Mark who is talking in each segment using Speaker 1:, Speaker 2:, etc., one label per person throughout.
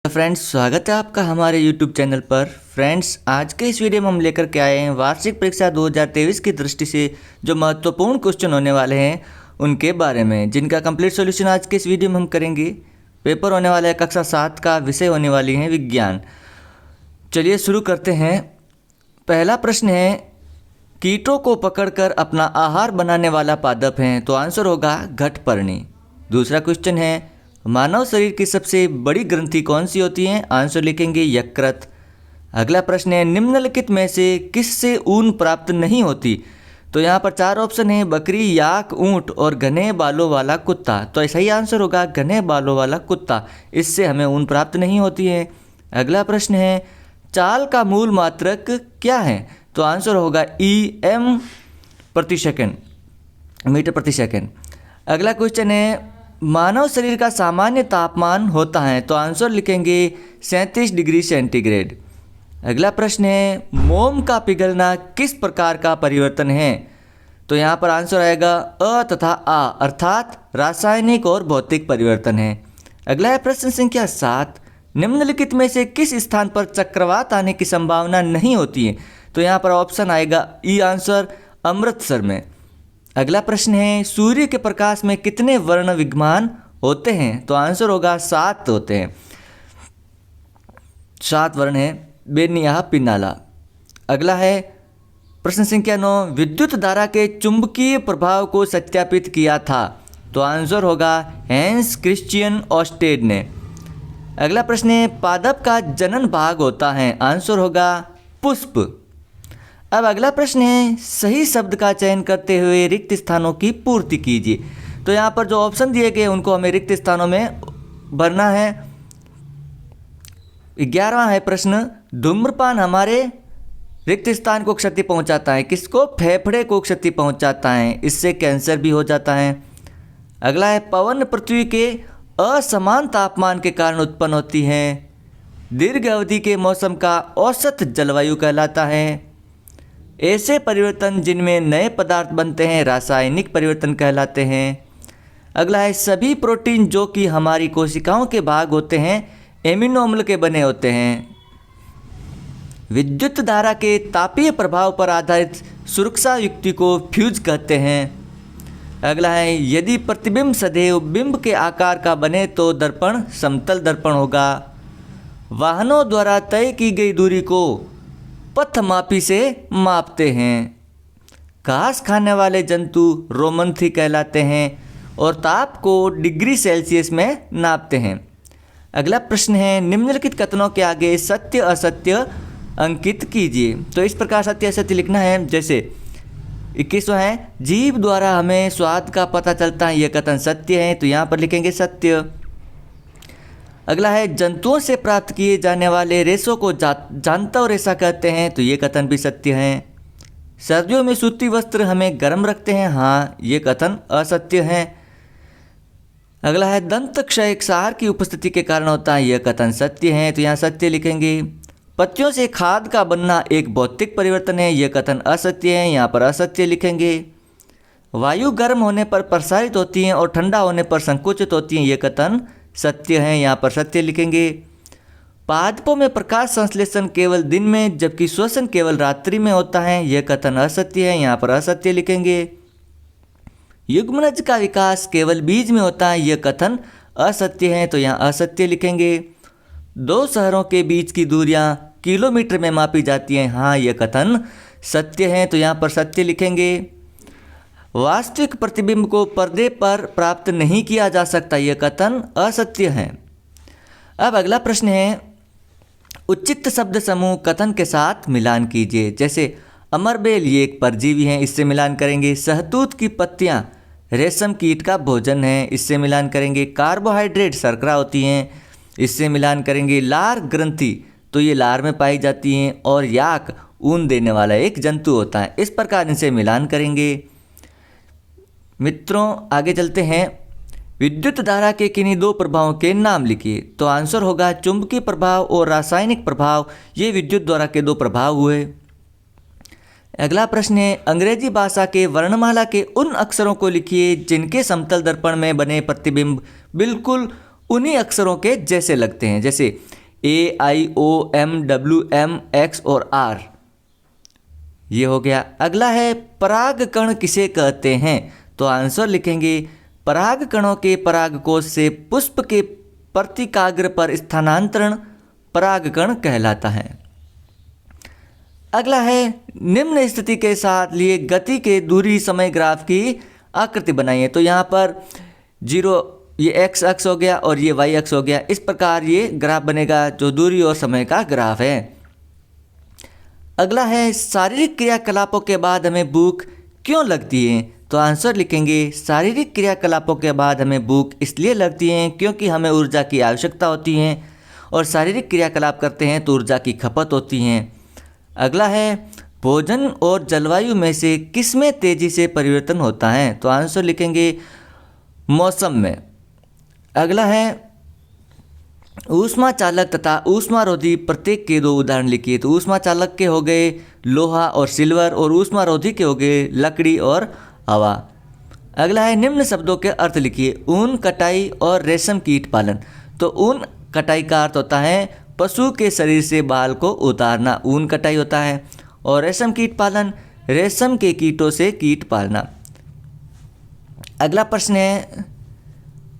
Speaker 1: Friends, स्वागत है आपका हमारे YouTube चैनल पर। फ्रेंड्स, आज के इस वीडियो में हम लेकर के आए हैं वार्षिक परीक्षा 2023 की दृष्टि से जो महत्वपूर्ण क्वेश्चन होने वाले हैं उनके बारे में, जिनका कंप्लीट सॉल्यूशन आज के इस वीडियो में हम करेंगे। पेपर होने वाला है कक्षा 7 का, विषय होने वाली है विज्ञान। चलिए शुरू करते हैं। पहला प्रश्न है, कीटों को पकड़कर अपना आहार बनाने वाला पादप है, तो आंसर होगा घटपर्णी। दूसरा क्वेश्चन है, मानव शरीर की सबसे बड़ी ग्रंथि कौन सी होती है? आंसर लिखेंगे यकृत। अगला प्रश्न है, निम्नलिखित में से किससे ऊन प्राप्त नहीं होती? तो यहाँ पर 4 ऑप्शन है, बकरी, याक, ऊंट और घने बालों वाला कुत्ता। तो सही आंसर होगा घने बालों वाला कुत्ता, इससे हमें ऊन प्राप्त नहीं होती है। अगला प्रश्न है, चाल का मूल मात्रक क्या है? तो आंसर होगा EM प्रति सेकंड, मीटर प्रति सेकंड। अगला क्वेश्चन है, मानव शरीर का सामान्य तापमान होता है, तो आंसर लिखेंगे 37 डिग्री सेंटीग्रेड। अगला प्रश्न है, मोम का पिघलना किस प्रकार का परिवर्तन है? तो यहाँ पर आंसर आएगा अ तथा आ, अर्थात रासायनिक और भौतिक परिवर्तन है। अगला है प्रश्न संख्या 7, निम्नलिखित में से किस स्थान पर चक्रवात आने की संभावना नहीं होती है? तो यहाँ पर ऑप्शन आएगा ई आंसर, अमृतसर में। अगला प्रश्न है, सूर्य के प्रकाश में कितने वर्ण विद्यमान होते हैं? तो आंसर होगा 7 होते हैं, 7 वर्ण है, बेनिया पिनाला। अगला है प्रश्न संख्या 9, विद्युत धारा के चुंबकीय प्रभाव को सत्यापित किया था? तो आंसर होगा हैंस क्रिश्चियन ऑस्टेड ने। अगला प्रश्न है, पादप का जनन भाग होता है? आंसर होगा पुष्प। अब अगला प्रश्न है, सही शब्द का चयन करते हुए रिक्त स्थानों की पूर्ति कीजिए। तो यहाँ पर जो ऑप्शन दिए गए उनको हमें रिक्त स्थानों में भरना है। 11वां है प्रश्न, धूम्रपान हमारे रिक्त स्थान को क्षति पहुँचाता है। किसको? फेफड़े को क्षति पहुँचाता है, इससे कैंसर भी हो जाता है। अगला है, पवन पृथ्वी के असमान तापमान के कारण उत्पन्न होती है। दीर्घ अवधि के मौसम का औसत जलवायु कहलाता है। ऐसे परिवर्तन जिनमें नए पदार्थ बनते हैं रासायनिक परिवर्तन कहलाते हैं। अगला है, सभी प्रोटीन जो कि हमारी कोशिकाओं के भाग होते हैं एमिनो अम्ल के बने होते हैं। विद्युत धारा के तापीय प्रभाव पर आधारित सुरक्षा युक्ति को फ्यूज कहते हैं। अगला है, यदि प्रतिबिंब सदैव बिंब के आकार का बने तो दर्पण समतल दर्पण होगा। वाहनों द्वारा तय की गई दूरी को पथमापी से मापते हैं। घास खाने वाले जंतु रोमन्थी कहलाते हैं और ताप को डिग्री सेल्सियस में नापते हैं। अगला प्रश्न है, निम्नलिखित कथनों के आगे सत्य असत्य अंकित कीजिए। तो इस प्रकार सत्य असत्य लिखना है। जैसे 21वां है, जीभ द्वारा हमें स्वाद का पता चलता है, यह कथन सत्य है, तो यहाँ पर लिखेंगे सत्य। अगला है, जंतुओं से प्राप्त किए जाने वाले रेशों को जानता रेशा कहते हैं, तो ये कथन भी सत्य है। सर्दियों में सूती वस्त्र हमें गर्म रखते हैं, हाँ, ये कथन असत्य है। अगला है, दंत क्षय क्षार की उपस्थिति के कारण होता है, यह कथन सत्य है, तो यहाँ सत्य लिखेंगे। पत्तियों से खाद का बनना एक भौतिक परिवर्तन है, यह कथन असत्य है, यहाँ पर असत्य लिखेंगे। वायु गर्म होने पर प्रसारित होती है और ठंडा होने पर संकुचित होती है, यह कथन सत्य है, यहाँ पर सत्य लिखेंगे। पादपों में प्रकाश संश्लेषण केवल दिन में जबकि श्वसन केवल रात्रि में होता है, यह कथन असत्य है, यहाँ पर असत्य लिखेंगे। युग्मनज का विकास केवल बीज में होता है, यह कथन असत्य है, तो यहाँ असत्य लिखेंगे। 2 शहरों के बीच की दूरियां किलोमीटर में मापी जाती हैं, हाँ, यह कथन सत्य है, तो यहाँ पर सत्य लिखेंगे। वास्तविक प्रतिबिंब को पर्दे पर प्राप्त नहीं किया जा सकता, यह कथन असत्य है। अब अगला प्रश्न है, उचित शब्द समूह कथन के साथ मिलान कीजिए। जैसे अमरबेल, ये एक परजीवी है, इससे मिलान करेंगे। शहतूत की पत्तियां रेशम कीट का भोजन है, इससे मिलान करेंगे। कार्बोहाइड्रेट शर्करा होती हैं, इससे मिलान करेंगे। लार ग्रंथि, तो ये लार में पाई जाती हैं। और याक ऊन देने वाला एक जंतु होता है, इस प्रकार इनसे मिलान करेंगे। मित्रों, आगे चलते हैं। विद्युत धारा के किन्हीं 2 प्रभावों के नाम लिखिए। तो आंसर होगा चुंबकीय प्रभाव और रासायनिक प्रभाव, ये विद्युत धारा के 2 प्रभाव हुए। अगला प्रश्न है, अंग्रेजी भाषा के वर्णमाला के उन अक्षरों को लिखिए जिनके समतल दर्पण में बने प्रतिबिंब बिल्कुल उन्हीं अक्षरों के जैसे लगते हैं, जैसे A, I, O, M, W, M, X और R। ये हो गया। अगला है पराग कण किसे कहते हैं? तो आंसर लिखेंगे पराग कणों के परागकोश से पुष्प के प्रतिकाग्र पर स्थानांतरण परागकण कहलाता है। अगला है निम्न स्थिति के साथ लिए गति के दूरी समय ग्राफ की आकृति बनाइए। तो यहाँ पर 0 ये x अक्ष हो गया और ये y अक्ष हो गया। इस प्रकार ये ग्राफ बनेगा जो दूरी और समय का ग्राफ है। अगला है शारीरिक क्रियाकलापों के बाद हमें भूख क्यों लगती है? तो आंसर लिखेंगे शारीरिक क्रियाकलापों के बाद हमें भूख इसलिए लगती है क्योंकि हमें ऊर्जा की आवश्यकता होती है और शारीरिक क्रियाकलाप करते हैं तो ऊर्जा की खपत होती है। अगला है भोजन और जलवायु में से किसमें तेजी से परिवर्तन होता है? तो आंसर लिखेंगे मौसम में। अगला है ऊष्मा चालक तथा ऊष्मारोधी प्रत्येक के 2 उदाहरण लिखिए। तो ऊष्मा चालक के हो गए लोहा और सिल्वर और ऊष्मारोधी के हो गए लकड़ी और हवा। अगला है निम्न शब्दों के अर्थ लिखिए। ऊन कटाई और रेशम कीट पालन। तो ऊन कटाई का अर्थ होता है पशु के शरीर से बाल को उतारना, ऊन कटाई होता है। और रेशम कीट पालन रेशम के कीटों से कीट पालना। अगला प्रश्न है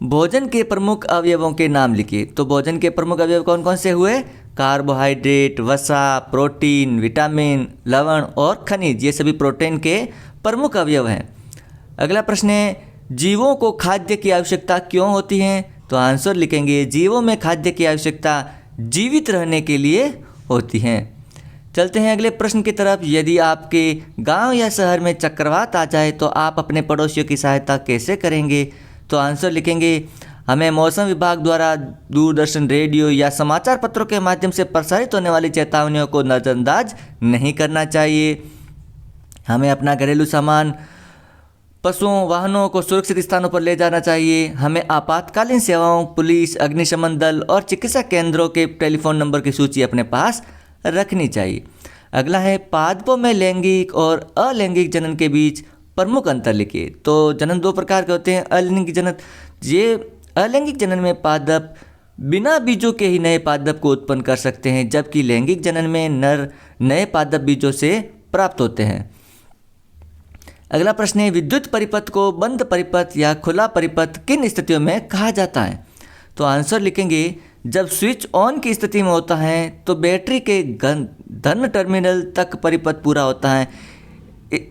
Speaker 1: भोजन के प्रमुख अवयवों के नाम लिखिए। तो भोजन के प्रमुख अवयव कौन कौन से हुए? कार्बोहाइड्रेट, वसा, प्रोटीन, विटामिन, लवण और खनिज, ये सभी प्रोटीन के प्रमुख अवयव हैं। अगला प्रश्न है जीवों को खाद्य की आवश्यकता क्यों होती है? तो आंसर लिखेंगे जीवों में खाद्य की आवश्यकता जीवित रहने के लिए होती है। चलते हैं अगले प्रश्न की तरफ। यदि आपके गांव या शहर में चक्रवात आ जाए तो आप अपने पड़ोसियों की सहायता कैसे करेंगे? तो आंसर लिखेंगे हमें मौसम विभाग द्वारा दूरदर्शन, रेडियो या समाचार पत्रों के माध्यम से प्रसारित होने वाली चेतावनियों को नज़रअंदाज नहीं करना चाहिए। हमें अपना घरेलू सामान, पशुओं, वाहनों को सुरक्षित स्थानों पर ले जाना चाहिए। हमें आपातकालीन सेवाओं, पुलिस, अग्निशमन दल और चिकित्सा केंद्रों के टेलीफोन नंबर की सूची अपने पास रखनी चाहिए। अगला है पादपों में लैंगिक और अलैंगिक जनन के बीच प्रमुख अंतर लिखिए। तो जनन 2 प्रकार के होते हैं। अलैंगिक जनन, ये अलैंगिक जनन में पादप बिना बीजों के ही नए पादप को उत्पन्न कर सकते हैं, जबकि लैंगिक जनन में नर नए पादप बीजों से प्राप्त होते हैं। अगला प्रश्न है विद्युत परिपथ को बंद परिपथ या खुला परिपथ किन स्थितियों में कहा जाता है? तो आंसर लिखेंगे जब स्विच ऑन की स्थिति में होता है तो बैटरी के धन टर्मिनल तक परिपथ पूरा होता है,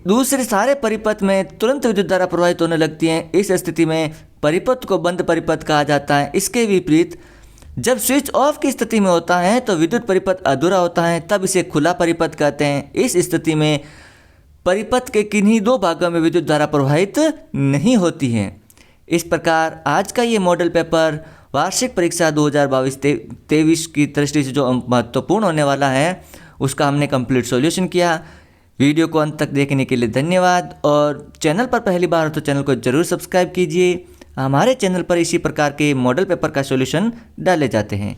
Speaker 1: दूसरे सारे परिपथ में तुरंत विद्युत धारा प्रवाहित होने लगती है। इस स्थिति में परिपथ को बंद परिपथ कहा जाता है। इसके विपरीत जब स्विच ऑफ की स्थिति में होता है तो विद्युत परिपथ अधूरा होता है, तब इसे खुला परिपथ कहते हैं। इस स्थिति में परिपथ के किन्हीं 2 भागों में विद्युत धारा प्रवाहित नहीं होती है। इस प्रकार आज का ये मॉडल पेपर वार्षिक परीक्षा 2022-23 की दृष्टि से जो महत्वपूर्ण होने वाला है उसका हमने कंप्लीट सॉल्यूशन किया। वीडियो को अंत तक देखने के लिए धन्यवाद और चैनल पर पहली बार हो तो चैनल को ज़रूर सब्सक्राइब कीजिए। हमारे चैनल पर इसी प्रकार के मॉडल पेपर का सॉल्यूशन डाले जाते हैं।